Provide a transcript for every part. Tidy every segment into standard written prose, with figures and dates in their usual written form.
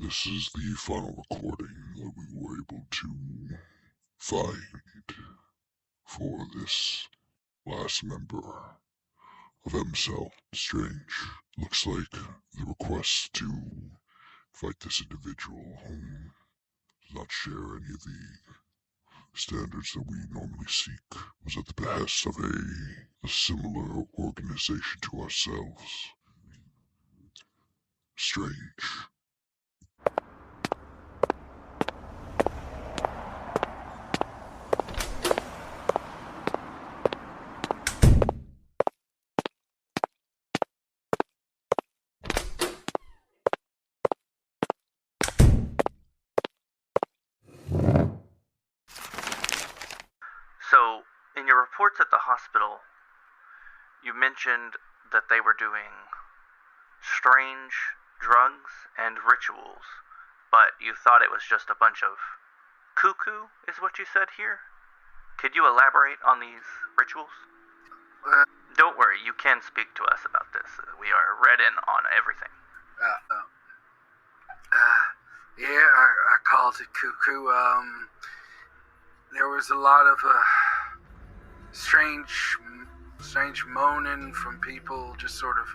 This is the final recording that we were able to find for this last member of MCell. Strange. Looks like the request to fight this individual who does not share any of the standards that we normally seek was at the behest of a similar organization to ourselves. Strange. So, in your reports at the hospital, you mentioned that they were doing strange drugs and rituals, but you thought it was just a bunch of cuckoo, is what you said here? Could you elaborate on these rituals? Don't worry, you can speak to us about this. We are read in on everything. I called it cuckoo. There was a lot of strange moaning from people just sort of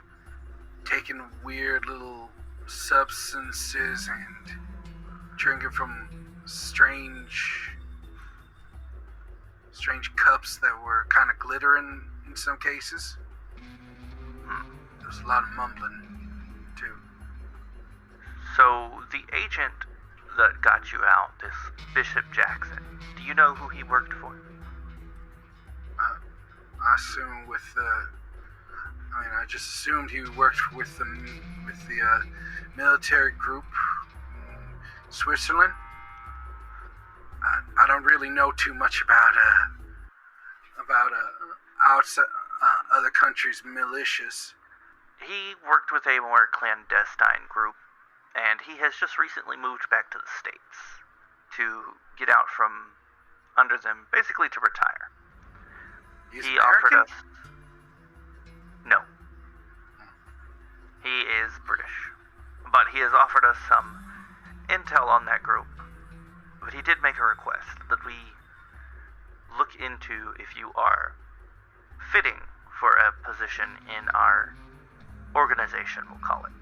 taking weird little substances and drinking from strange cups that were kind of glittering in some cases. There was a lot of mumbling too. So, the agent that got you out, this Bishop Jackson, do you know who he worked for? I assume I just assumed he worked with the military group in Switzerland. I don't really know too much about outside other countries' militias. He worked with a more clandestine group, and he has just recently moved back to the States to get out from under them, basically to retire. He's He American? offered us... No. He is British. But he has offered us some intel on that group. But he did make a request that we look into if you are fitting for a position in our organization, we'll call it.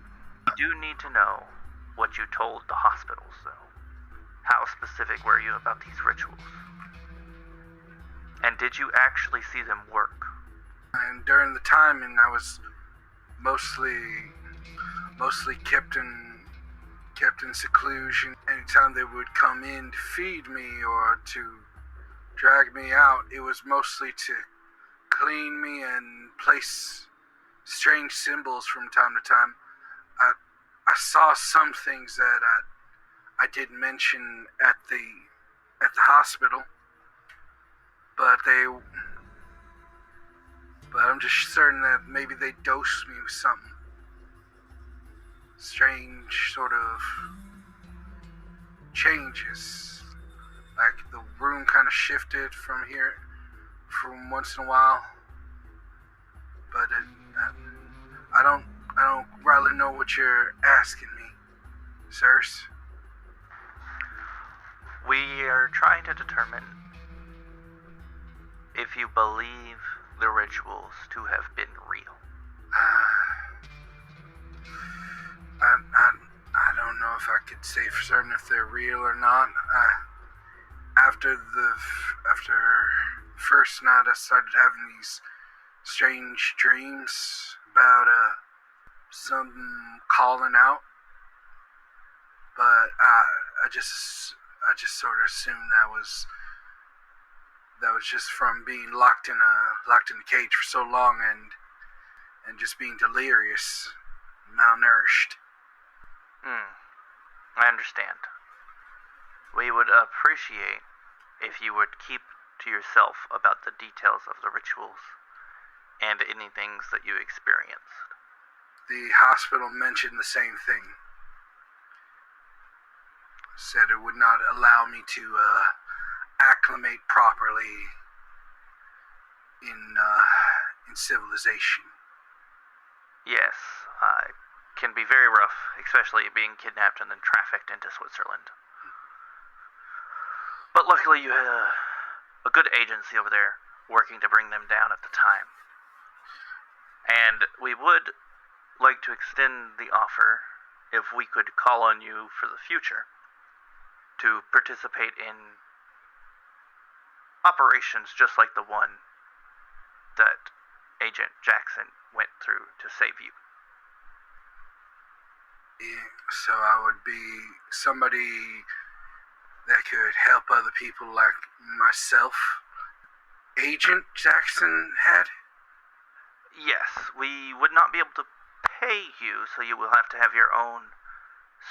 We do need to know what you told the hospitals, though. How specific were you about these rituals? And did you actually see them work? And during the timing, I was mostly kept in seclusion. Anytime they would come in to feed me or to drag me out, it was mostly to clean me and place strange symbols from time to time. I saw some things that I didn't mention at the hospital, but I'm just certain that maybe they dosed me with something. Strange sort of changes. Like the room kind of shifted from once in a while. But I don't really know what you're asking me, sirs. We are trying to determine if you believe the rituals to have been real. I don't know if I could say for certain if they're real or not. After first night, I started having these strange dreams about something calling out, but I just sort of assumed that was just from being locked in a cage for so long and just being delirious, malnourished. I understand. We would appreciate if you would keep to yourself about the details of the rituals and any things that you experienced. The hospital mentioned the same thing. Said it would not allow me to acclimate properly in civilization. Yes, can be very rough, especially being kidnapped and then trafficked into Switzerland. But luckily you had a good agency over there working to bring them down at the time. And we would like to extend the offer if we could call on you for the future to participate in operations just like the one that Agent Jackson went through to save you. Yeah, so I would be somebody that could help other people like myself. Agent Jackson had? Yes, we would not be able to pay you, so you will have to have your own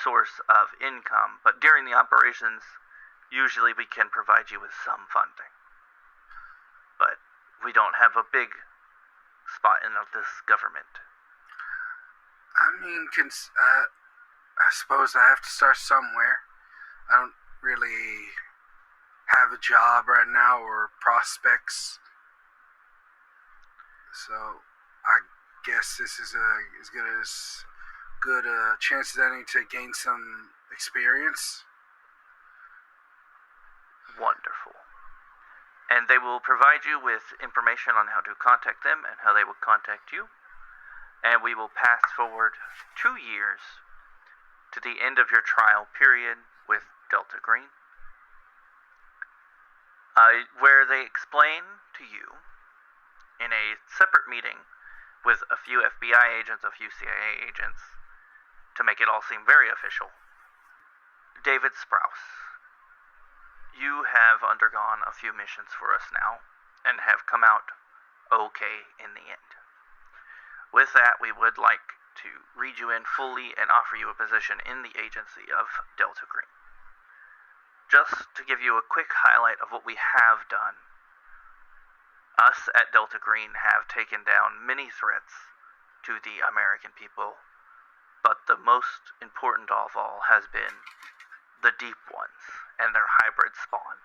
source of income. But during the operations, usually we can provide you with some funding. But we don't have a big spot in this government. I mean, I suppose I have to start somewhere. I don't really have a job right now or prospects. So I guess this is as good a chance as any to gain some experience. Wonderful. And they will provide you with information on how to contact them and how they will contact you. And we will pass forward 2 years to the end of your trial period with Delta Green, where they explain to you in a separate meeting with a few FBI agents, a few CIA agents, to make it all seem very official. David Sprouse, you have undergone a few missions for us now and have come out okay in the end. With that, we would like to read you in fully and offer you a position in the agency of Delta Green. Just to give you a quick highlight of what we have done, us at Delta Green have taken down many threats to the American people, but the most important of all has been the deep ones and their hybrid spawn.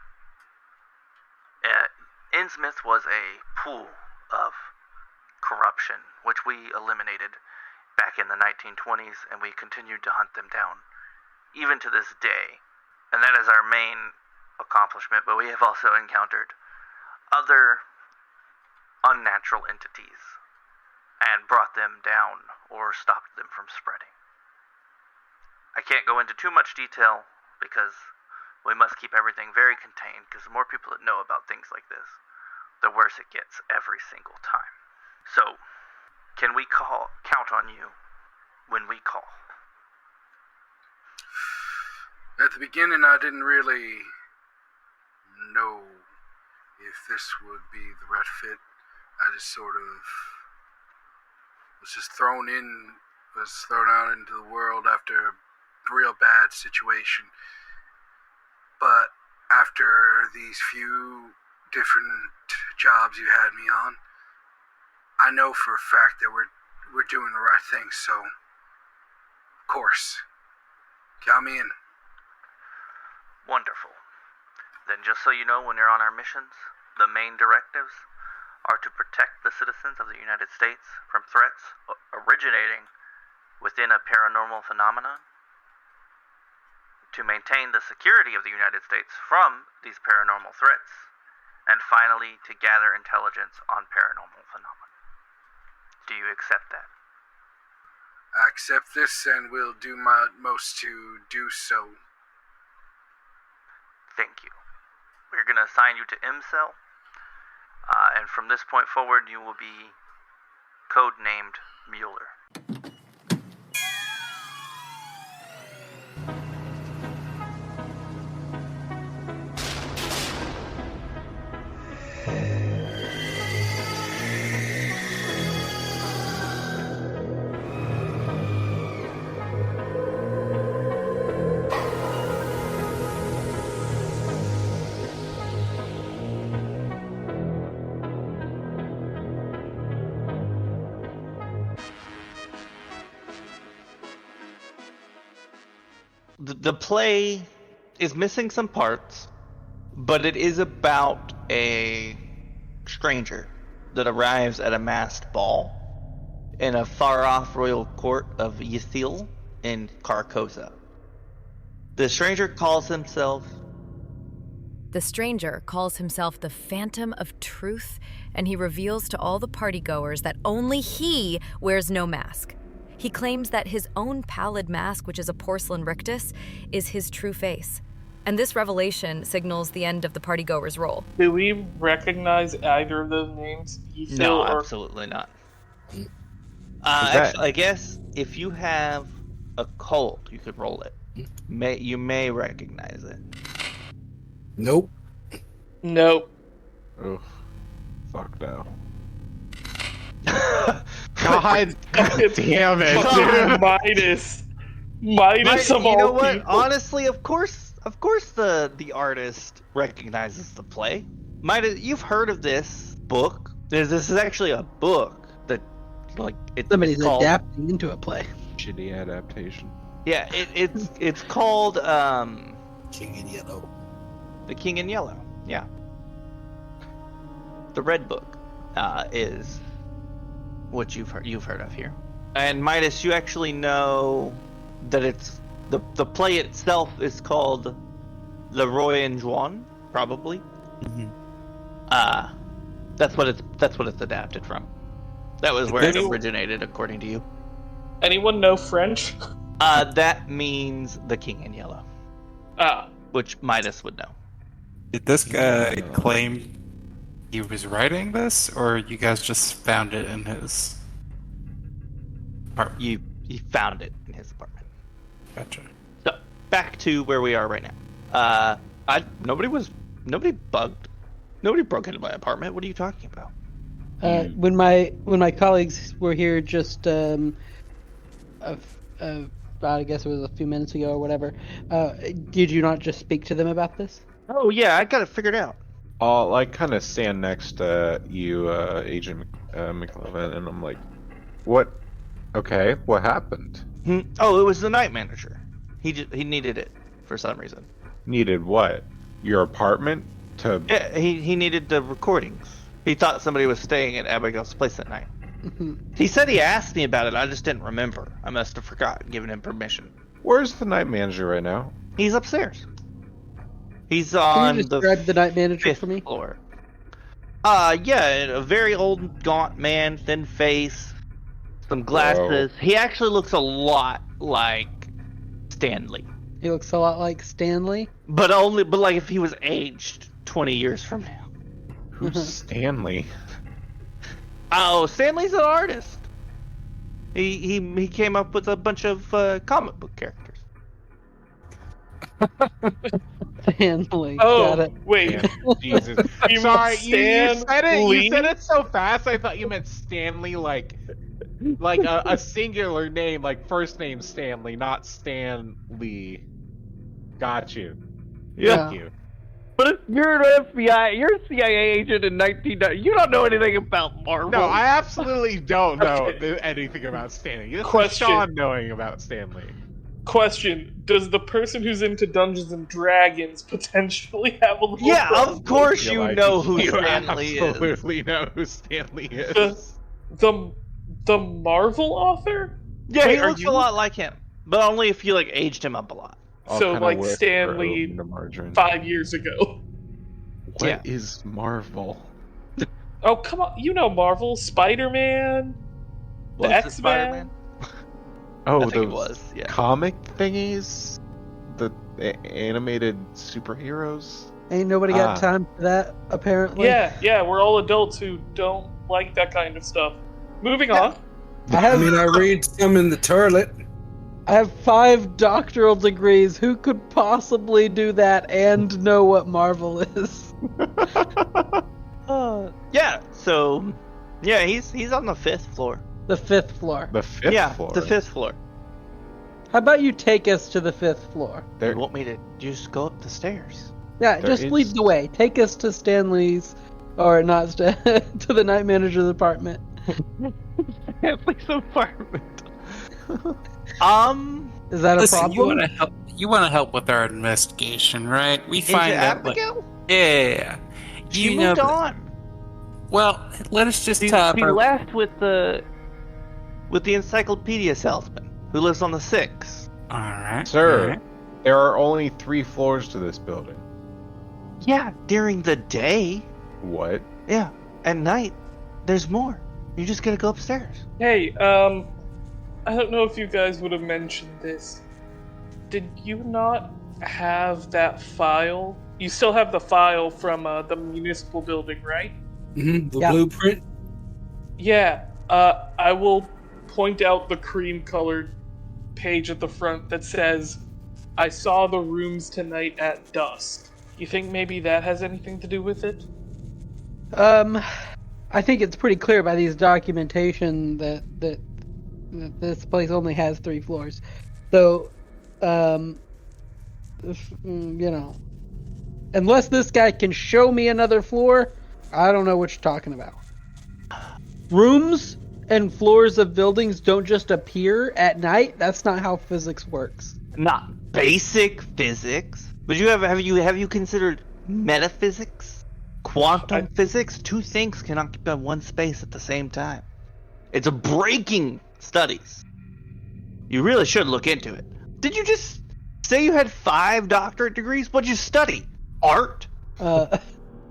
Innsmouth was a pool of corruption, which we eliminated back in the 1920s, and we continued to hunt them down, even to this day. And that is our main accomplishment, but we have also encountered other unnatural entities and brought them down or stopped them from spreading. I can't go into too much detail because we must keep everything very contained, because the more people that know about things like this, the worse it gets every single time. So, can we count on you when we call? At the beginning, I didn't really know if this would be the right fit. I just sort of was thrown out into the world after a real bad situation. But after these few different jobs you had me on, I know for a fact that we're doing the right thing, so of course, count me in. Wonderful. Then just so you know, when you're on our missions, the main directives are to protect the citizens of the United States from threats originating within a paranormal phenomenon, to maintain the security of the United States from these paranormal threats, and finally, to gather intelligence on paranormal phenomena. Do you accept that? I accept this and will do my utmost to do so. Thank you. We're going to assign you to M-Cell, and from this point forward, you will be codenamed Mueller. The play is missing some parts, but it is about a stranger that arrives at a masked ball in a far-off royal court of Ythil in Carcosa. The stranger calls himself the Phantom of Truth, and he reveals to all the partygoers that only he wears no mask. He claims that his own pallid mask, which is a porcelain rictus, is his true face. And this revelation signals the end of the partygoers' role. Do we recognize either of those names? No, absolutely not. Actually, I guess if you have a cold, you could roll it. You may recognize it. Nope. Ugh. Fuck no. God damn it, dude. Midas of all you know what? people. Honestly, of course the artist recognizes the play. Midas, you've heard of this book. This is actually a book that, like, Somebody's called, adapting into a play. Shitty adaptation. Yeah, it's called King in Yellow. The King in Yellow. Yeah. The Red Book is what you've heard of here. And Midas, you actually know that it's the play itself is called Le Roi en Juan, probably. Mm-hmm. That's what it's adapted from. That was where it originated, according to you. Anyone know French? That means the King in Yellow. Which Midas would know. Did this guy claim he was writing this, or you guys just found it in his apartment? You found it in his apartment. Gotcha. So back to where we are right now. Nobody broke into my apartment. What are you talking about? When my colleagues were here just I guess it was a few minutes ago or whatever, did you not just speak to them about this? Oh yeah, I got it figured out. I'll like kind of stand next to you, Agent McLovin, and I'm like, "What? Okay, what happened?" Oh, it was the night manager. He needed it for some reason. Needed what? Your apartment to? Yeah, he needed the recordings. He thought somebody was staying at Abigail's place that night. He said he asked me about it. I just didn't remember. I must have forgotten giving him permission. Where's the night manager right now? He's upstairs. He's on Can you describe the night manager fifth for me? floor. Yeah, a very old, gaunt man, thin face, some glasses. Whoa. He actually looks a lot like Stanley. He looks a lot like Stanley. But like if he was aged 20 years from now. Who's Stanley? Oh, Stanley's an artist. He came up with a bunch of comic book characters. Stanley. Oh, Got it. wait. Jesus. You Sorry, mean you said it so fast. I thought you meant Stanley, like a singular name, like first name Stanley, not Stanley. Got you. Yeah. Thank you. But if you're an FBI, you're a CIA agent in 1990. You don't know anything about Marvel. No, I absolutely don't know anything about Stanley. This is Question. Sean knowing about Stanley. Question: does the person who's into Dungeons and Dragons potentially have a little? Yeah, problem? of course you know who You Stanley is. absolutely know who Stanley is. The Marvel author? Yeah, he Wait, are looks you- a lot like him, but only if you like aged him up a lot. I'll So, kinda like, whip Stanley her over to Margarine. 5 years ago. What is Marvel? Oh, come on. You know Marvel. Spider-Man. Was it X-Men? Spider-Man? Oh, I think it those was. Yeah. comic thingies? The animated superheroes? Ain't nobody got time for that, apparently. Yeah, we're all adults who don't like that kind of stuff. Moving on. I mean, I read some in the toilet. I have 5 doctoral degrees. Who could possibly do that and know what Marvel is? Yeah. So, yeah, he's on the 5th floor. The 5th floor. The fifth Yeah, floor? the 5th floor. How about you take us to the 5th floor? There, You want me to just go up the stairs? Yeah, There just is- lead the way. Take us to Stanley's, or not to the night manager's apartment. Stanley's apartment. Is that a Listen, problem? you want to help with our investigation, right? We Into find out. Abigail? Yeah. She You know moved that- on. Well, let us just She top her. left with the with the encyclopedia salesman who lives on the 6th. Alright. Sir, there are only 3 floors to this building. Yeah, during the day. What? Yeah, at night, there's more. You just gotta go upstairs. Hey, I don't know if you guys would have mentioned this. Did you not have that file? You still have the file from the municipal building, right? The blueprint? Yeah. I will point out the cream-colored page at the front that says, "I saw the rooms tonight at dusk." You think maybe that has anything to do with it? I think it's pretty clear by these documentation that this place only has 3 floors. So, unless this guy can show me another floor, I don't know what you're talking about. Rooms and floors of buildings don't just appear at night. That's not how physics works. Not basic physics, but have you considered metaphysics, quantum physics? 2 things can occupy one space at the same time. It's a breaking studies. You really should look into it. Did you just say you had 5 doctorate degrees? What'd you study? Art?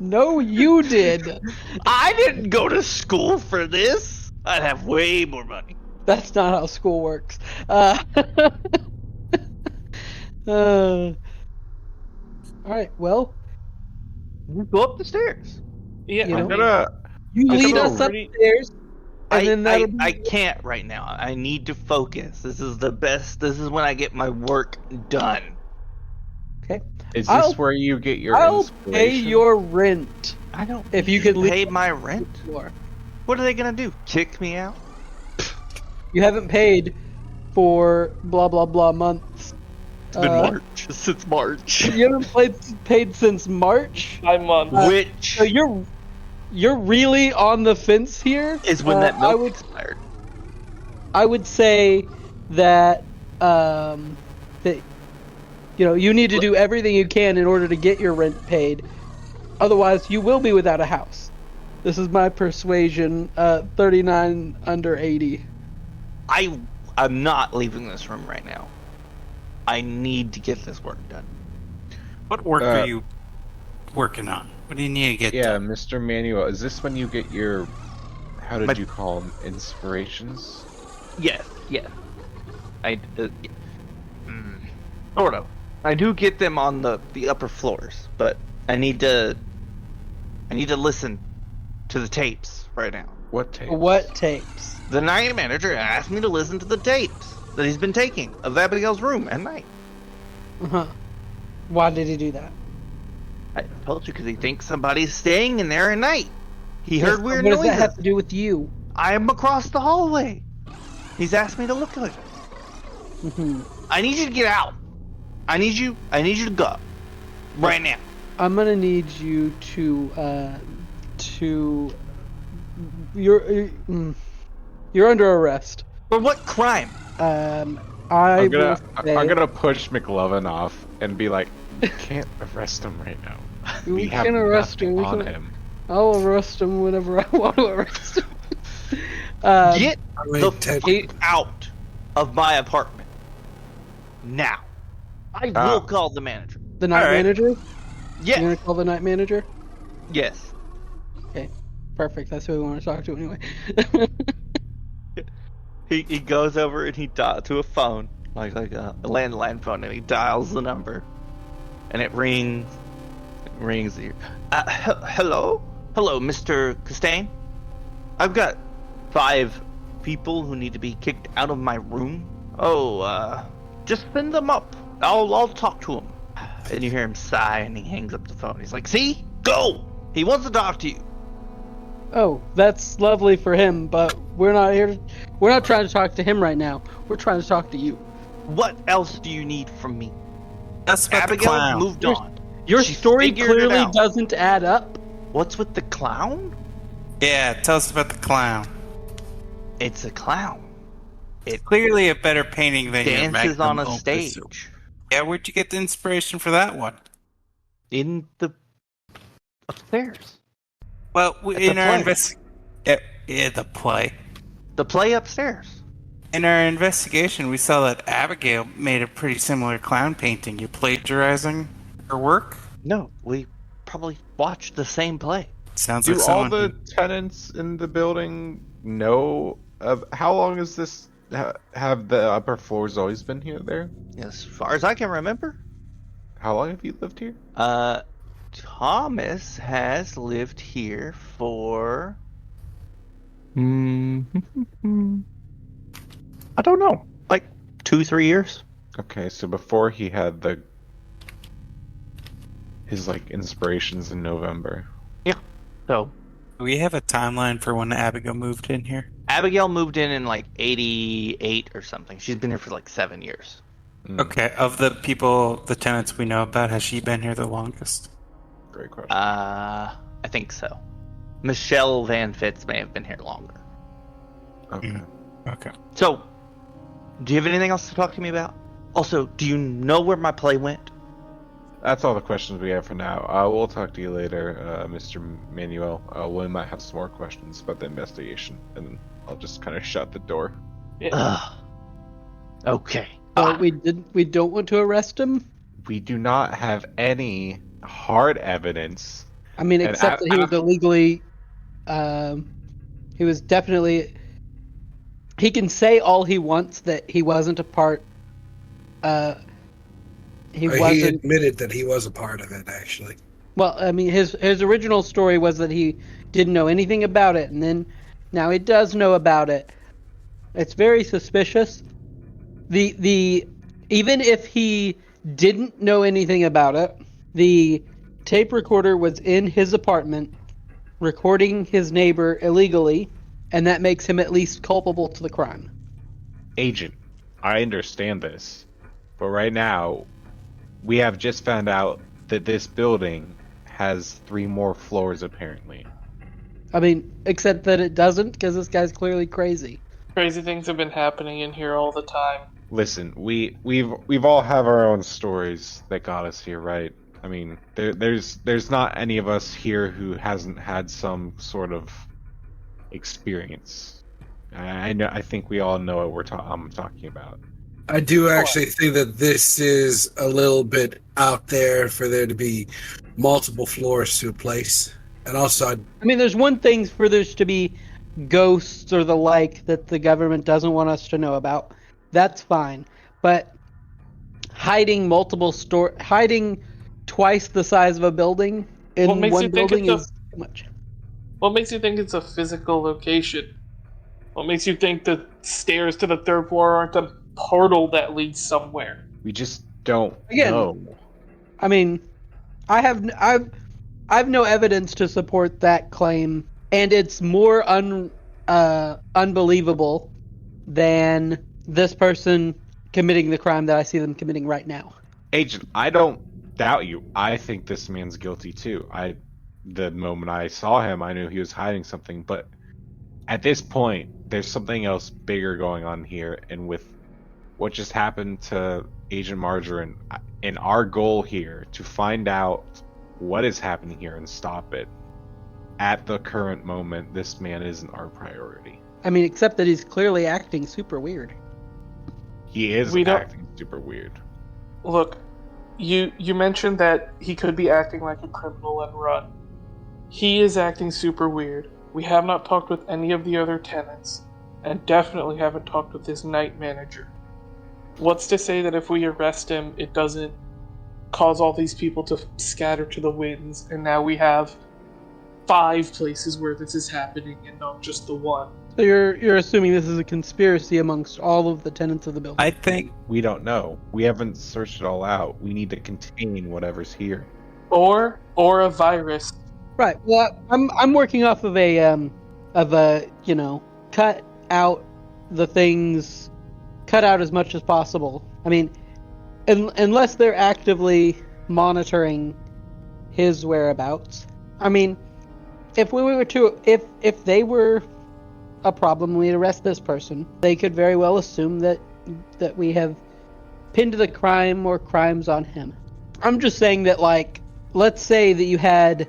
No, you did. I didn't go to school for this. I'd have way more money. That's not how school works. Alright, well. Go up the stairs. Yeah, You lead us upstairs. And then I can't right now. I need to focus. This is the best. This is when I get my work done. Okay. Is this where you get your I'll inspiration? pay your rent. I don't. If you could pay my rent. What are they gonna do? Kick me out? You haven't paid for blah blah blah months. It's been March. Since March. You haven't paid since March? 5 months. Which? So you're really on the fence here? Is when that milk expired. I would say that you need to do everything you can in order to get your rent paid. Otherwise, you will be without a house. This is my persuasion. 39 under 80. I'm not leaving this room right now. I need to get this work done. What work are you working on? What do you need to get done? Mr. Manuel, is this when you get your, how did you call them, inspirations? Yes. Sort of. I do get them on the upper floors, but I need to listen to the tapes right now. What tapes? What tapes? The night manager asked me to listen to the tapes that he's been taking of Abigail's room at night. Uh-huh. Why did he do that? I told you because he thinks somebody's staying in there at night. He heard weird noises. noises. What does that have to do with you? I'm across the hallway. He's asked me to look at it. Mm-hmm. I need you to get out. I need you to go. Right now. I'm gonna need you to you're under arrest. For what crime? I'm gonna push McLovin off and be like, you can't arrest him right now. We can arrest him. I'll arrest him whenever I want to arrest him. Get the fuck out of my apartment. Now. I will call the manager. The night manager? Yes. You're gonna call the night manager? Yes. Okay. Perfect. That's who we want to talk to anyway. He goes over and he dials to a phone, like a landline phone, and he dials the number, and it rings. Hello, Mr. Costain. I've got 5 people who need to be kicked out of my room. Just send them up. I'll talk to him. And you hear him sigh, and he hangs up the phone. He's like, "See, go. He wants to talk to you." Oh, that's lovely for him, but we're not here. We're not trying to talk to him right now. We're trying to talk to you. What else do you need from me? That's about Abigail the clown. moved on. Your She story figured it clearly out. doesn't add up. What's with the clown? Yeah, tell us about the clown. It's a clown. It Clearly a better painting than your dances magnum on a opus. stage. Yeah, where'd you get the inspiration for that one? In the upstairs. Well, At in the our play. investigation... Yeah, the play. The play upstairs. In our investigation, we saw that Abigail made a pretty similar clown painting. You plagiarizing her work? No, we probably watched the same play. Sounds Do like all someone the tenants in the building know of how long has this have the upper floors always been here there? As far as I can remember. How long have you lived here? Thomas has lived here for... I don't know. Like 2-3 years? Okay, so before he had his like inspirations in November. Yeah. So Do we have a timeline for when Abigail moved in here? Abigail moved in like 88 or something. She's been here for like 7 years. Okay, of the people, the tenants we know about, has she been here the longest? Great question. I think so. Michelle Van Fitz may have been here longer. Okay. Okay. So, do you have anything else to talk to me about? Also, do you know where my play went? That's all the questions we have for now. We'll talk to you later, Mr. Manuel. We might have some more questions about the investigation, and then I'll just kind of shut the door. Okay. We don't want to arrest him. We do not have any hard evidence. I mean, And except that he was illegally. He was definitely. He can say all he wants that he wasn't a part. He admitted that he was a part of it, actually. Well, I mean, his original story was that he didn't know anything about it, and then now he does know about it. It's very suspicious. The even if he didn't know anything about it, the tape recorder was in his apartment recording his neighbor illegally, and that makes him at least culpable to the crime. Agent, I understand this, but right now we have just found out that this building has 3 more floors apparently. I mean, except that it doesn't, because this guy's clearly crazy. Crazy things have been happening in here all the time. Listen, we've all have our own stories that got us here, right? I mean, there's not any of us here who hasn't had some sort of experience. I think we all know what I'm talking about. I do actually think that this is a little bit out there for there to be multiple floors to a place. And also, I mean, there's one thing for there's to be ghosts or the like that the government doesn't want us to know about. That's fine. But hiding twice the size of a building in one building is too much. What makes you think it's a physical location? What makes you think the stairs to the 3rd floor aren't a portal that leads somewhere? We just don't know. I mean, I've no evidence to support that claim, and it's more unbelievable than this person committing the crime that I see them committing right now. Agent, I don't doubt you. I think this man's guilty too. The moment I saw him, I knew he was hiding something, but at this point, there's something else bigger going on here, and with what just happened to Agent Margarine, and our goal here to find out what is happening here and stop it, at the current moment, this man isn't our priority. I mean, except that he's clearly acting super weird. He is acting super weird. Look, you mentioned that he could be acting like a criminal and run. He is acting super weird. We have not talked with any of the other tenants, and definitely haven't talked with his night manager. What's to say that if we arrest him, it doesn't cause all these people to scatter to the winds, and now we have 5 places where this is happening and not just the one? So you're assuming this is a conspiracy amongst all of the tenants of the building? I think we don't know. We haven't searched it all out. We need to contain whatever's here. Or a virus. Right. Well, I'm working off of a cut out the things, cut out as much as possible. I mean, unless they're actively monitoring his whereabouts. I mean, if they were a problem, we'd arrest this person. They could very well assume that we have pinned the crime or crimes on him. I'm just saying that, like, let's say that you had,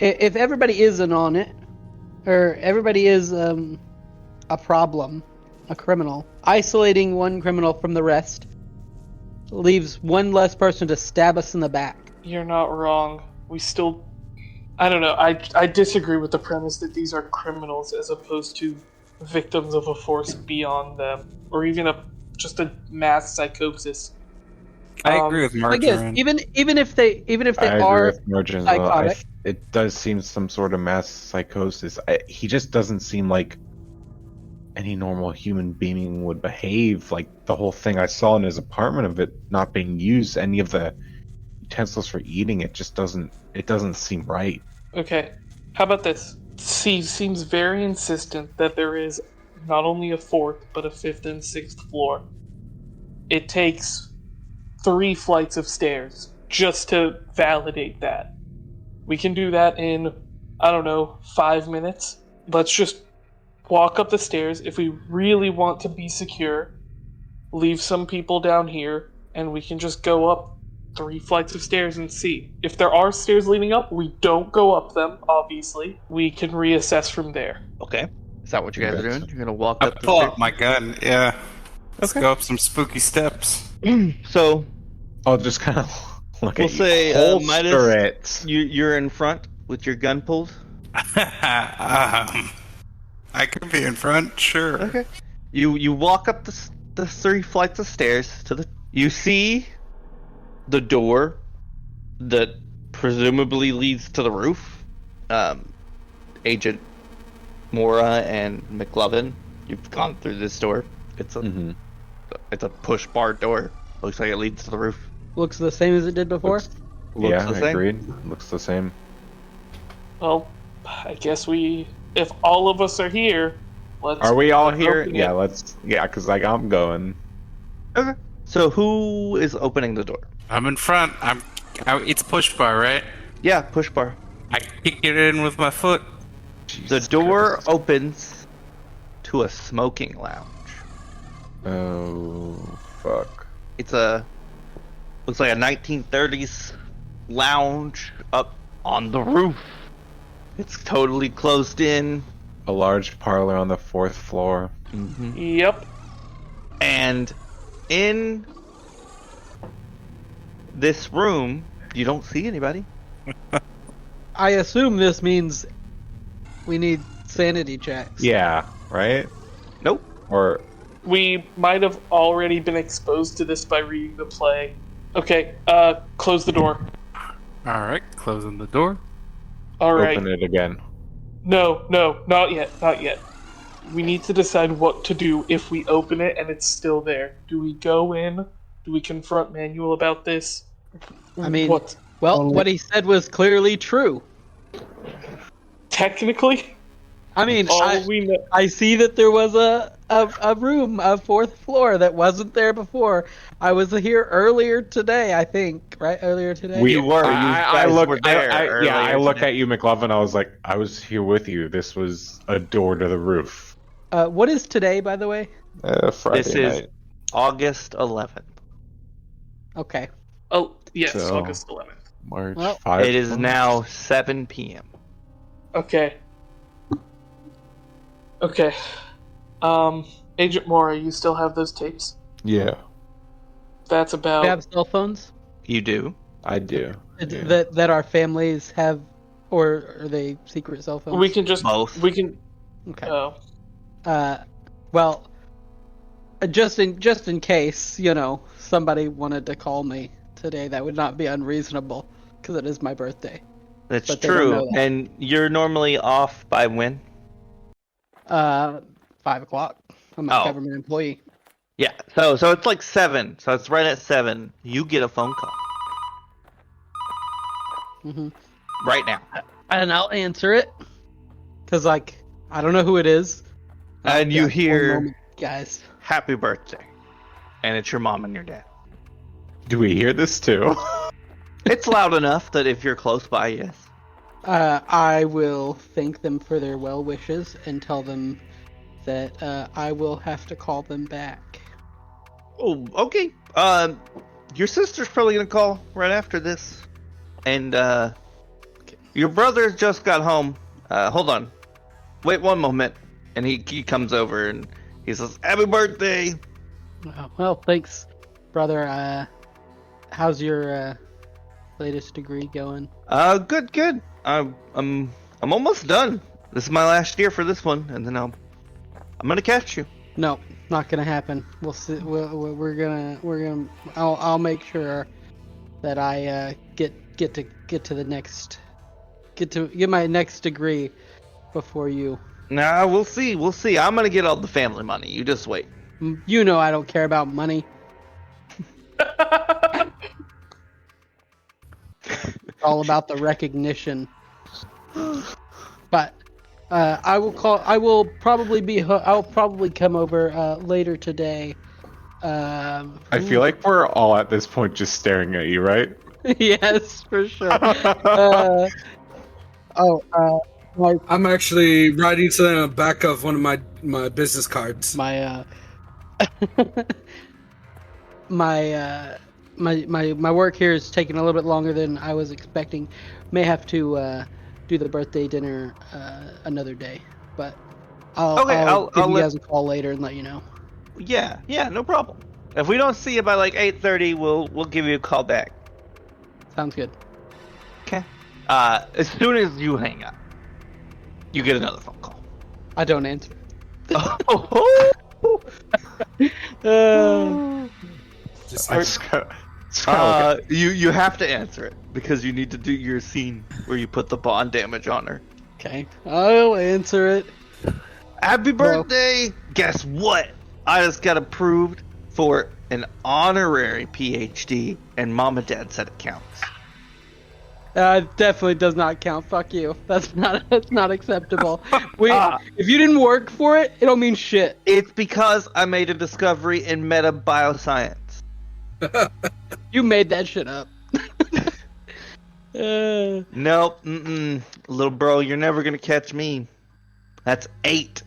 if everybody isn't on it, or everybody is a problem, a criminal. Isolating one criminal from the rest leaves one less person to stab us in the back. You're not wrong. We still... I don't know. I disagree with the premise that these are criminals as opposed to victims of a force beyond them, or even just a mass psychosis. I agree with I guess Margarine. even if they I agree are with Margarine as well. psychotic, It does seem some sort of mass psychosis. He just doesn't seem like any normal human being would behave. Like the whole thing I saw in his apartment of it not being used, any of the utensils for eating it just doesn't seem right. Okay, how about this? He seems very insistent that there is not only a fourth, but a fifth and sixth floor. It takes 3 flights of stairs just to validate that. We can do that in, 5 minutes. Let's just walk up the stairs. If we really want to be secure, leave some people down here, and we can just go up 3 flights of stairs and see. If there are stairs leading up, we don't go up them, obviously. We can reassess from there. Okay. Is that what you guys are doing? You're gonna walk I up the pull stairs? out my gun, yeah. Let's Okay. go up some spooky steps. So, I'll just kind of look we'll at you. say, Holster Midas, it. you're in front with your gun pulled. I could be in front, sure. Okay. You walk up the 3 flights of stairs to the... You see the door that presumably leads to the roof. Agent Mora and McLovin, you've gone through this door. It's a push bar door. Looks like it leads to the roof. looks the same as it did before. Yeah, the same. agreed. Looks the same. Well, I guess if all of us are here, let's... Are we all let's here? open Yeah, it. because I'm going. Okay. So who is opening the door? I'm in front. It's push bar, right? Yeah, push bar. I kick it in with my foot. The door opens to a smoking lounge. Oh, fuck. Looks like a 1930s lounge up on the roof. It's totally closed in. A large parlor on the 4th floor. Yep. And in this room, you don't see anybody. I assume this means we need sanity checks. Yeah, right? Nope. Or We might have already been exposed to this by reading the play. Okay, close the door. Alright, closing the door. Alright. open it again. No, not yet, not yet. We need to decide what to do if we open it and it's still there. Do we go in? Do we confront Manuel about this? I mean, what? what he said was clearly true. Technically, I mean, all we know. I see that there was a room, a 4th floor that wasn't there before. I was here earlier today, I think, right? Earlier today. You were. I guys look. were there I earlier look today. at you, McLovin. I was like, I was here with you. This was a door to the roof. What is today, by the way? Friday This night. is August 11th. Okay. Oh, yes, So- August 11th. March Well, 5. It is now 7 p.m. Okay. Okay. Agent Mora, you still have those tapes? Yeah, That's Do about... we have cell phones You do. I do. that our families have, or are they secret cell phones? We can just... Both. We can... Okay. Oh. Well, just in case, somebody wanted to call me today, that would not be unreasonable, because it is my birthday. That's But they don't know true. that. And you're normally off by when? 5 o'clock. I'm a Oh. government employee. Yeah. So it's like 7. So it's right at 7. You get a phone call hmm right now. And I'll answer it, because, I don't know who it is. And you One hear, moment, guys. happy birthday. And it's your mom and your dad. Do we hear this too? It's loud enough that if you're close by, yes. I will thank them for their well wishes and tell them that I will have to call them back. Oh, okay. Your sister's probably gonna call right after this. And, your brother just got home. Hold on. Wait one moment. And he comes over and He says, "Happy birthday!" Oh, well, thanks, brother. How's your latest degree going? Good. I'm almost done. This is my last year for this one, and then I'm gonna catch you. No, not gonna happen. We'll see. We're gonna. I'll make sure that I get my next degree before you. Nah, we'll see. I'm gonna get all the family money. You just wait. You know I don't care about money. It's all about the recognition. But I'll probably come over later today. I feel like we're all at this point just staring at you, right? Yes, for sure. I'm actually writing something on the back of one of my business cards. My work here is taking a little bit longer than I was expecting. May have to do the birthday dinner another day, but I'll give you guys a call later and let you know. Yeah, no problem. If we don't see you by like 8:30, we'll give you a call back. Sounds good. Okay. As soon as you hang up, you get another phone call. I don't answer. You have to answer it because you need to do your scene where you put the bond damage on her. Okay, I'll answer it. Happy birthday! Guess what? I just got approved for an honorary PhD, and Mom and Dad said it counts. It definitely does not count. Fuck you. That's not acceptable. If you didn't work for it, it don't mean shit. It's because I made a discovery in meta bioscience. You made that shit up. Nope. Little bro, you're never gonna catch me. That's eight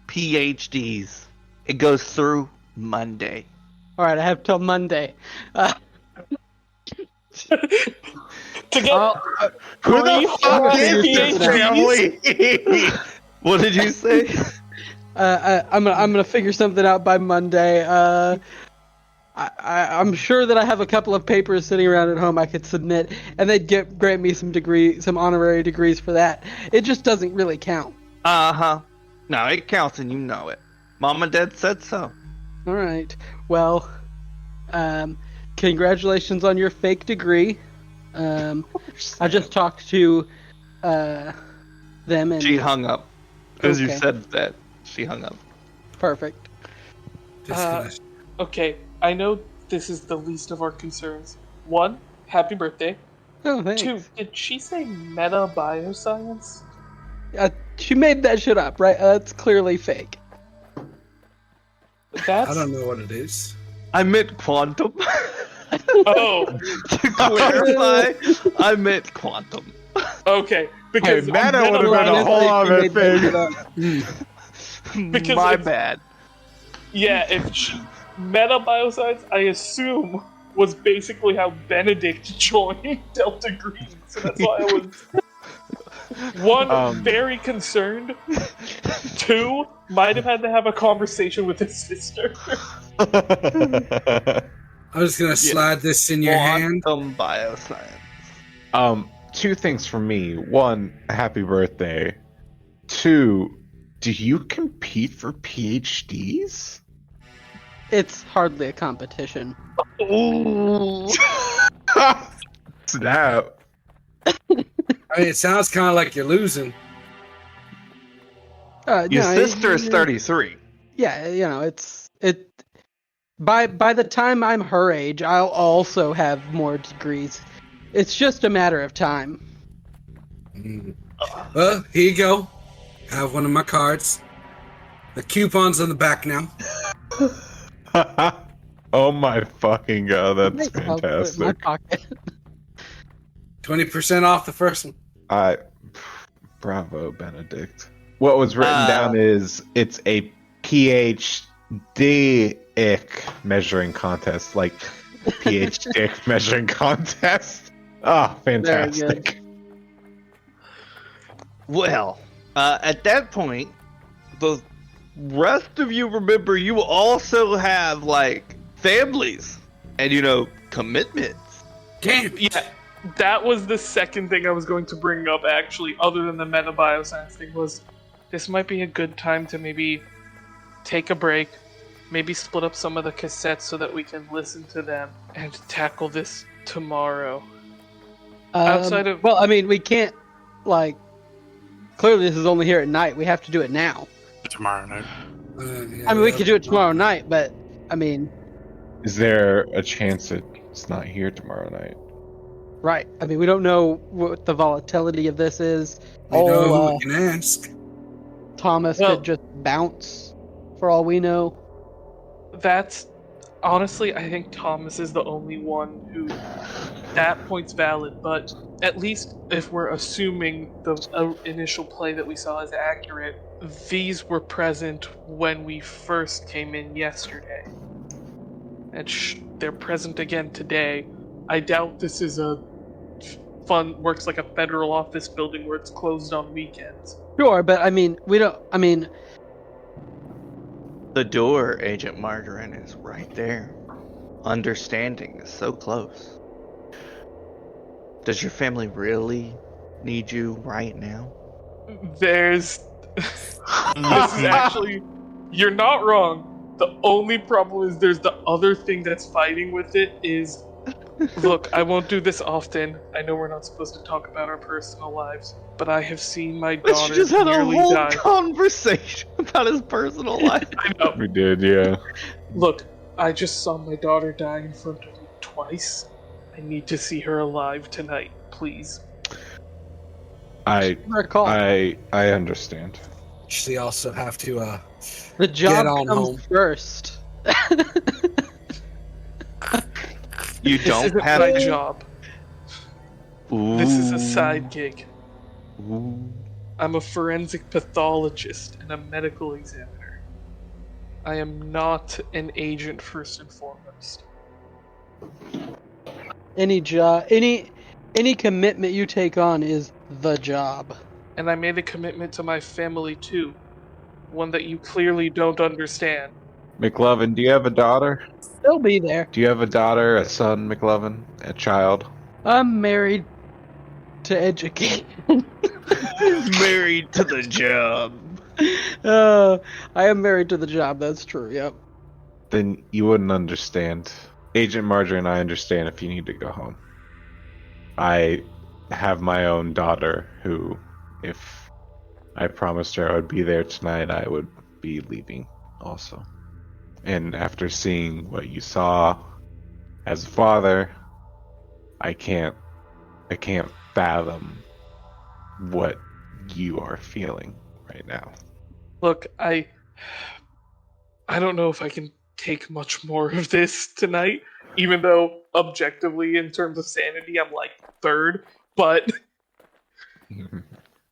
PhDs. It goes through Monday. All right, I have till Monday. Who the fuck is this family? What did you say? I'm gonna figure something out by Monday. I'm sure that I have a couple of papers sitting around at home I could submit, and they'd grant me some honorary degrees for that. It just doesn't really count. No, it counts, and you know it. Mom and Dad said so. All right. Well, congratulations on your fake degree. I just talked to them, and she hung up. Because you said that, she hung up. Perfect. Okay, I know this is the least of our concerns. 1, happy birthday. Oh, thanks. 2, did she say meta bioscience? She made that shit up, right? That's clearly fake. I don't know what it is. I meant quantum. Oh. To clarify, I meant quantum. Okay, because meta would have been a whole other thing. Because My bad. Yeah, meta bioscience, I assume, was basically how Benedict joined Delta Green. So that's why I was very concerned. 2, might have had to have a conversation with his sister. I'm just gonna slide this in your hand. Quantum bioscience. 2 things from me. 1, happy birthday. 2, do you compete for PhDs? It's hardly a competition. Ooh. Snap. I mean, it sounds kind of like you're losing. Your sister is 33. Yeah, By the time I'm her age, I'll also have more degrees. It's just a matter of time. Well, here you go. Have one of my cards. The coupon's on the back now. Oh my fucking god, that's I'll put it in my fantastic. pocket. 20% off the first one. Bravo, Benedict. What was written down is it's a PhD-ic measuring contest, like PhD measuring contest. Oh, fantastic. Well, at that point, the rest of you remember you also have, like, families and, commitments. Damn. Yeah, that was the second thing I was going to bring up, actually, other than the meta bioscience thing, was this might be a good time to maybe take a break, maybe split up some of the cassettes so that we can listen to them and tackle this tomorrow. Outside of... Well, I mean, we can't, like... Clearly this is only here at night. We have to do it now. Tomorrow night. I mean, we could do it tomorrow night, but, I mean... Is there a chance that it's not here tomorrow night? Right. I mean, we don't know what the volatility of this is. We know who we can ask. Thomas could just bounce, for all we know. That's... Honestly, I think Thomas is the only one who... That point's valid, but at least if we're assuming the initial play that we saw is accurate, these were present when we first came in yesterday. And they're present again today. I doubt this is a works like a federal office building where it's closed on weekends. Sure, but I mean, The door, Agent Margarine, is right there. Understanding is so close. Does your family really need you right now? This is actually... You're not wrong. The only problem is there's the other thing that's fighting with it is... Look, I won't do this often. I know we're not supposed to talk about our personal lives, but I have seen my daughter just had a nearly whole die. conversation about his personal life. I know. We did, yeah. Look, I just saw my daughter die in front of me twice. I need to see her alive tonight, please. I understand. She also have to the job get on comes home first. You This don't isn't have my a job. Ooh. This is a side gig. Ooh. I'm a forensic pathologist and a medical examiner. I am not an agent first and foremost. Any job, any commitment you take on is the job. And I made a commitment to my family too. One that you clearly don't understand. McLovin, do you have a daughter? They'll be there. Do you have a daughter, a son, McLovin, a child? I'm married to educate. Married to the job. I am married to the job, that's true, yep. Then you wouldn't understand. Agent Margarine, I understand if you need to go home. I have my own daughter who, if I promised her I would be there tonight, I would be leaving also. And after seeing what you saw as a father, I can't fathom what you are feeling right now. Look, I don't know if I can take much more of this tonight, even though objectively in terms of sanity I'm like third, but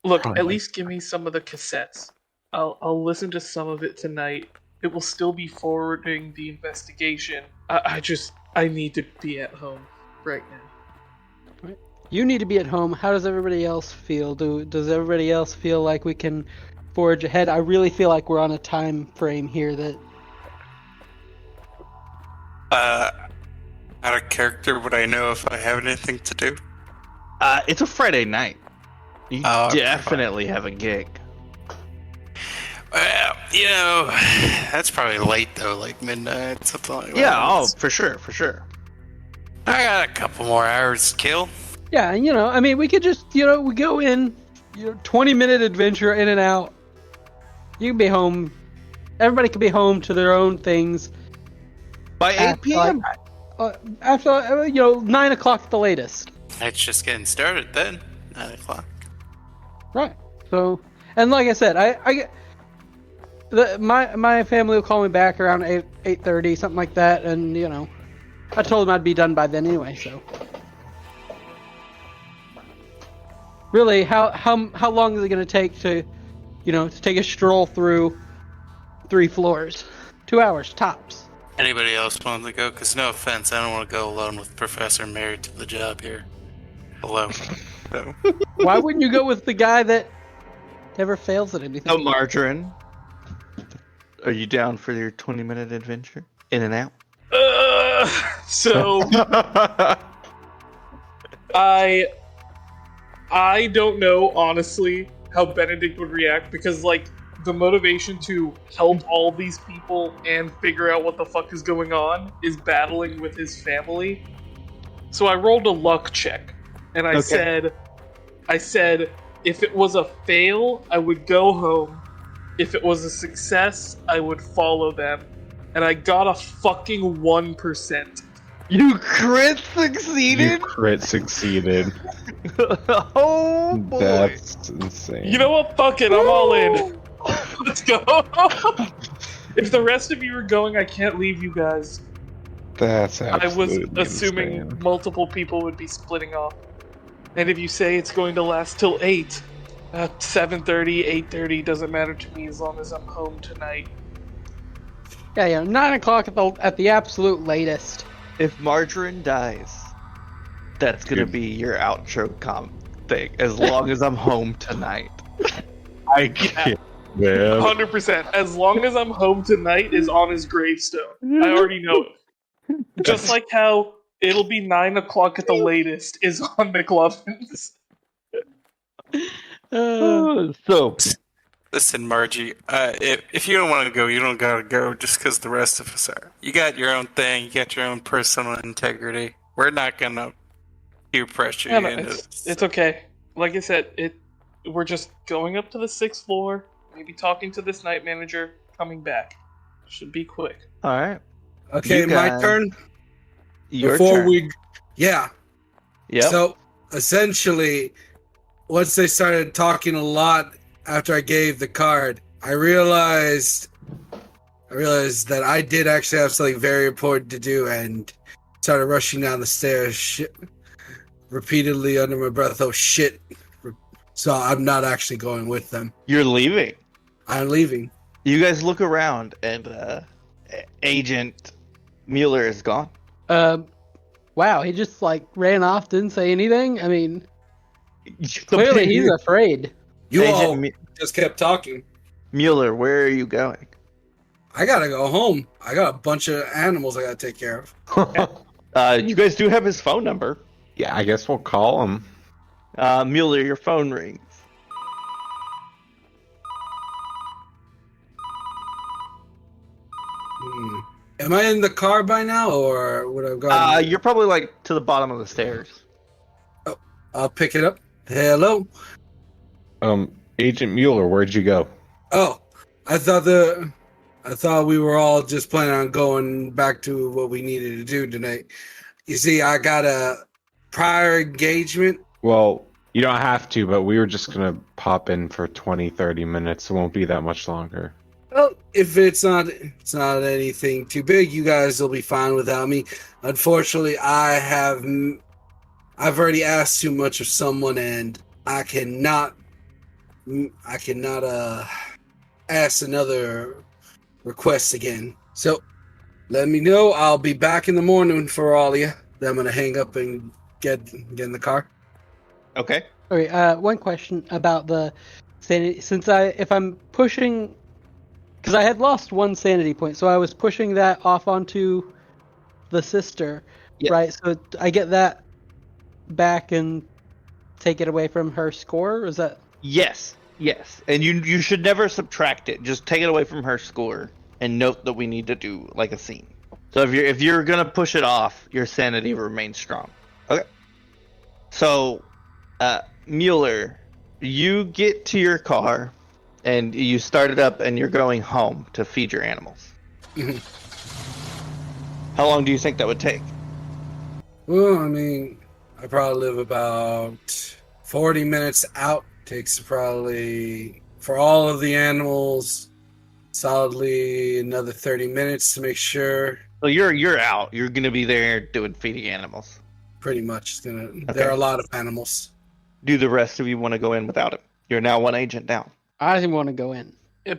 look, at least give me some of the cassettes. I'll listen to some of it tonight. It will still be forwarding the investigation. I need to be at home right now. You need to be at home. How does everybody else feel? Does everybody else feel like we can forge ahead? I really feel like we're on a time frame here that... Out of character, would I know if I have anything to do? It's a Friday night. You definitely have a gig. Well, that's probably late though, like midnight, something like that. Yeah, oh, for sure. I got a couple more hours to kill. Yeah, I mean, we could just, we go in, 20-minute adventure in and out. You can be home. Everybody can be home to their own things. By 8 p.m.? After, 9 o'clock at the latest. It's just getting started then. 9 o'clock. Right. So, and like I said, my family will call me back around 8:30, something like that, and, I told them I'd be done by then anyway, so. Really, how long is it going to take to take a stroll through 3 floors? 2 hours, tops. Anybody else want to go? Because no offense, I don't want to go alone with Professor married to the job here. Alone. So. Why wouldn't you go with the guy that never fails at anything? No margarine. Are you down for your 20-minute adventure? In and out? So I don't know honestly how Benedict would react because like the motivation to help all these people and figure out what the fuck is going on is battling with his family. So I rolled a luck check and I said if it was a fail, I would go home. If it was a success, I would follow them. And I got a fucking 1%. You crit succeeded? You crit succeeded. Oh boy. That's insane. You know what? Fuck it, I'm all in. Let's go. If the rest of you are going, I can't leave you guys. That's I was absolutely assuming insane. multiple people would be splitting off. And if you say it's going to last till 8, 7:30, 8:30 doesn't matter to me as long as I'm home tonight. Yeah, 9 o'clock at the absolute latest. If Margarine dies, that's gonna be your outro thing. As long as I'm home tonight. I can't. Man. 100%. As long as I'm home tonight is on his gravestone. I already know it. Just like how it'll be 9 o'clock at the latest is on McLovin's. So, Listen, Margie, if you don't want to go, you don't gotta go just because the rest of us are. You got your own thing, you got your own personal integrity. We're not gonna peer pressure you into this. It's okay. Like I said, we're just going up to the 6th floor, maybe talking to this night manager, coming back. Should be quick. alright. Okay, my turn. Your turn. Yeah. Yep. So essentially, once they started talking a lot after I gave the card, I realized that I did actually have something very important to do and started rushing down the stairs repeatedly under my breath. Oh shit. So I'm not actually going with them. You're leaving. I'm leaving. You guys look around and Agent Mueller is gone. Wow, he just like ran off, didn't say anything. I mean, clearly he's afraid. You Agent all just kept talking. Mueller, where are you going? I gotta go home. I got a bunch of animals I gotta take care of. You guys do have his phone number. Yeah, I guess we'll call him. Mueller, your phone rings. Am I in the car by now, or would I go? You're probably like to the bottom of the stairs. Oh, I'll pick it up. Hello. Agent Mueller, where'd you go? Oh, I thought we were all just planning on going back to what we needed to do tonight. You see, I got a prior engagement. Well, you don't have to, but we were just gonna pop in for 20, 30 minutes. It won't be that much longer. Well, if it's not anything too big, you guys will be fine without me. Unfortunately, I've already asked too much of someone, and I cannot ask another request again. So let me know. I'll be back in the morning for all of you. Then I'm gonna hang up and get in the car. Okay. Okay. One question about the sanity. If I'm pushing, because I had lost one sanity point, so I was pushing that off onto the sister, right? So I get that back and take it away from her score. Is that? Yes. And you should never subtract it. Just take it away from her score and note that we need to do like a scene. So if you're gonna push it off, your sanity remains strong. Okay. So, Mueller, you get to your car and you start it up and you're going home to feed your animals. Mhm. How long do you think that would take? Well, I mean, I probably live about 40 minutes out. Takes probably, for all of the animals, solidly another 30 minutes to make sure. So you're out. You're gonna be there doing feeding animals. Pretty much. Okay. There are a lot of animals. Do the rest of you want to go in without him? You're now one agent down. I didn't want to go in.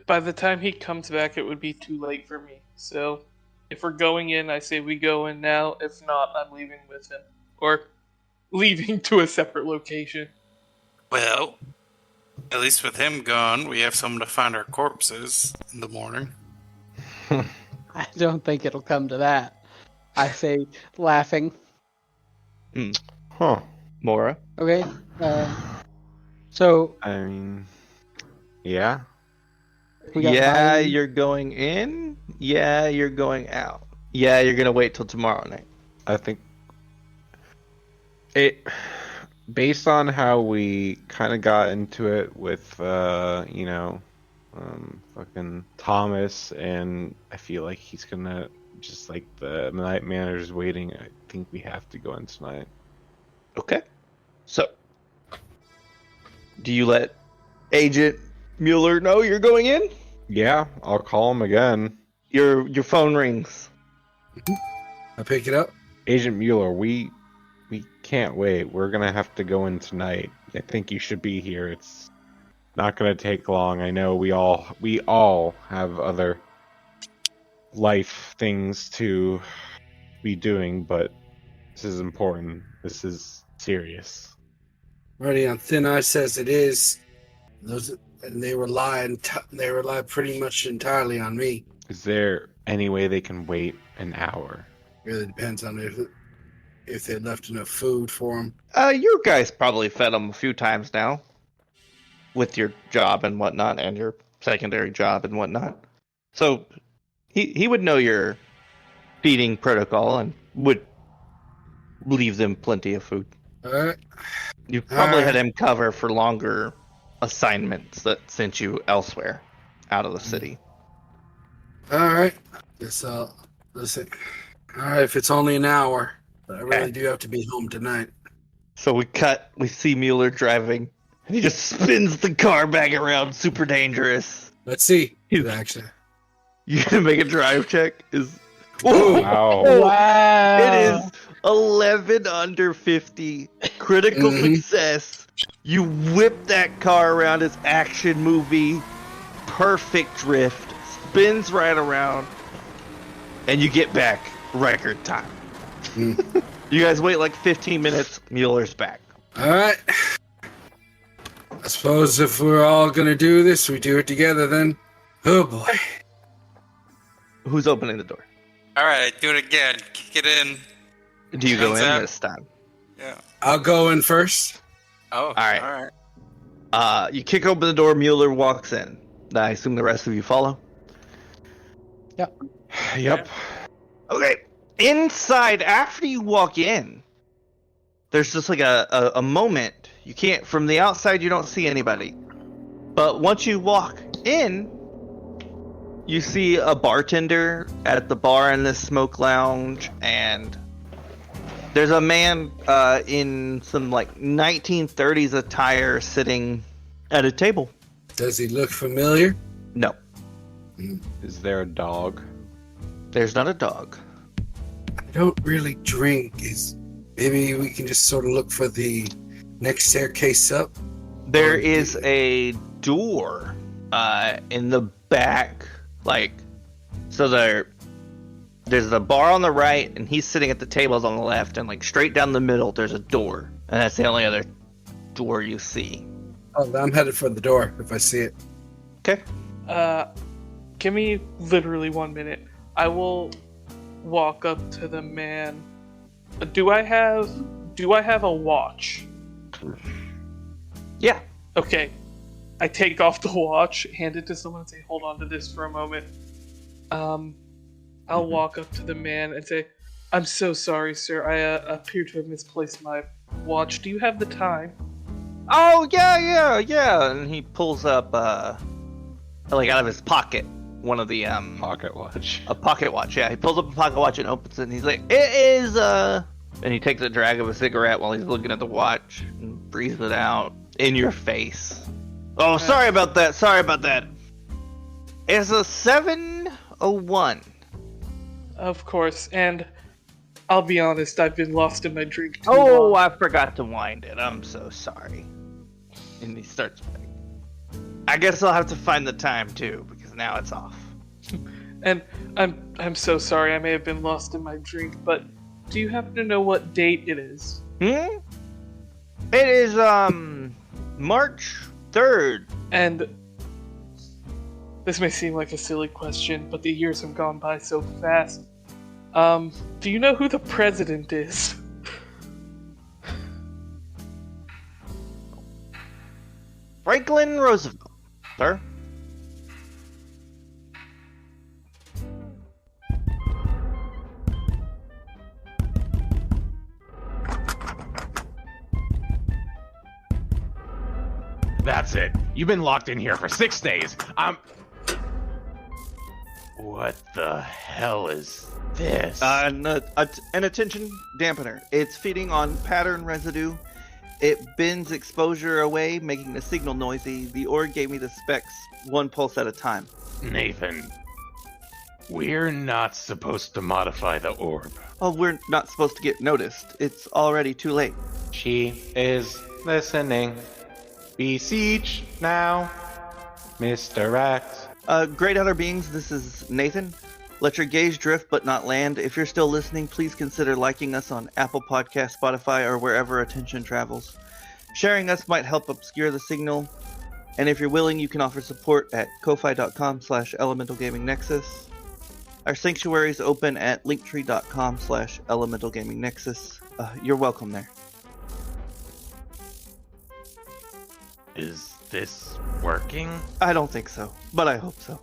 By the time he comes back, it would be too late for me. So, if we're going in, I say we go in now. If not, I'm leaving with him. Or leaving to a separate location. Well, at least with him gone, we have someone to find our corpses in the morning. I don't think it'll come to that. I say, laughing. Huh. Mora? Okay. So I mean, yeah. we got Yeah, Vine. you're going in. Yeah, you're going out. Yeah, you're gonna wait till tomorrow night. I think it, based on how we kind of got into it with, fucking Thomas, and I feel like he's gonna, just like the night manager's waiting, I think we have to go in tonight. Okay. So, do you let Agent Mueller know you're going in? Yeah, I'll call him again. Your phone rings. I pick it up. Agent Mueller, we can't wait. We're gonna have to go in tonight. I think you should be here. It's not gonna take long. I know we all have other life things to be doing, but this is important. This is serious. Already on thin ice as it is. They rely pretty much entirely on me. Is there any way they can wait an hour? Really depends on if they left enough food for them. You guys probably fed him a few times now, with your job and whatnot, and your secondary job and whatnot. So he would know your feeding protocol and would leave them plenty of food. All right. You've probably had him cover for longer assignments that sent you elsewhere, out of the city. All right. Guess I'll listen. All right, if it's only an hour, but I really do have to be home tonight. So we see Mueller driving, and he just spins the car back around, super dangerous. Let's see. Actually, You gonna make a drive check? Wow. Wow. It is 11 under 50, critical success. You whip that car around as action movie, perfect drift, spins right around, and you get back record time. You guys wait like 15 minutes, Mueller's back. all right. I suppose if we're all gonna do this, we do it together then. Oh boy. Who's opening the door? All right, do it again. Kick it in. Do you go in Hands up. this time? Yeah. I'll go in first. Oh, All right. All right. You kick open the door, Mueller walks in. I assume the rest of you follow? Yep. Okay. Inside, after you walk in, there's just like a moment. You can't, from the outside, you don't see anybody. But once you walk in, you see a bartender at the bar in this smoke lounge, and there's a man in some like 1930s attire sitting at a table. Does he look familiar? No, Is there a dog? there's not a dog. I don't really drink. Maybe we can just sort of look for the next staircase up? There is a door in the back, so there's a bar on the right, and he's sitting at the tables on the left, and straight down the middle there's a door, and that's the only other door you see. Oh, I'm headed for the door if I see it. Okay. Give me literally 1 minute. I will walk up to the man. Do I have a watch? Yeah. Okay. I take off the watch, hand it to someone, and say, "Hold on to this for a moment." I'll walk up to the man and say, "I'm so sorry, sir. I appear to have misplaced my watch. Do you have the time?" Oh, yeah. And he pulls up, out of his pocket, one of the, Pocket watch. a pocket watch, yeah. He pulls up a pocket watch and opens it, and he's like, "It is, And he takes a drag of a cigarette while he's looking at the watch and breathes it out in your face. Oh, sorry about that. It's a 7:01. Of course, and I'll be honest, I've been lost in my drink too Oh, long. I forgot to wind it. I'm so sorry. And he starts playing. I guess I'll have to find the time too, because now it's off. And I'm so sorry, I may have been lost in my drink, but do you happen to know what date it is? It is, March 3rd. And This may seem like a silly question, but the years have gone by so fast. Do you know who the president is? Franklin Roosevelt, sir. That's it. You've been locked in here for 6 days. What the hell is this? An attention dampener. It's feeding on pattern residue. It bends exposure away, making the signal noisy. The org gave me the specs, 1 pulse at a time. Nathan, we're not supposed to modify the orb. Oh, we're not supposed to get noticed. It's already too late. She is listening. Beseech now. Misdirect. Great Outer Beings, this is Nathan. Let your gaze drift but not land. If you're still listening, please consider liking us on Apple Podcasts, Spotify, or wherever attention travels. Sharing us might help obscure the signal. And if you're willing, you can offer support at ko-fi.com/elementalgamingnexus. Our sanctuary is open at linktree.com/elementalgamingnexus. You're welcome there. Is this working? I don't think so, but I hope so.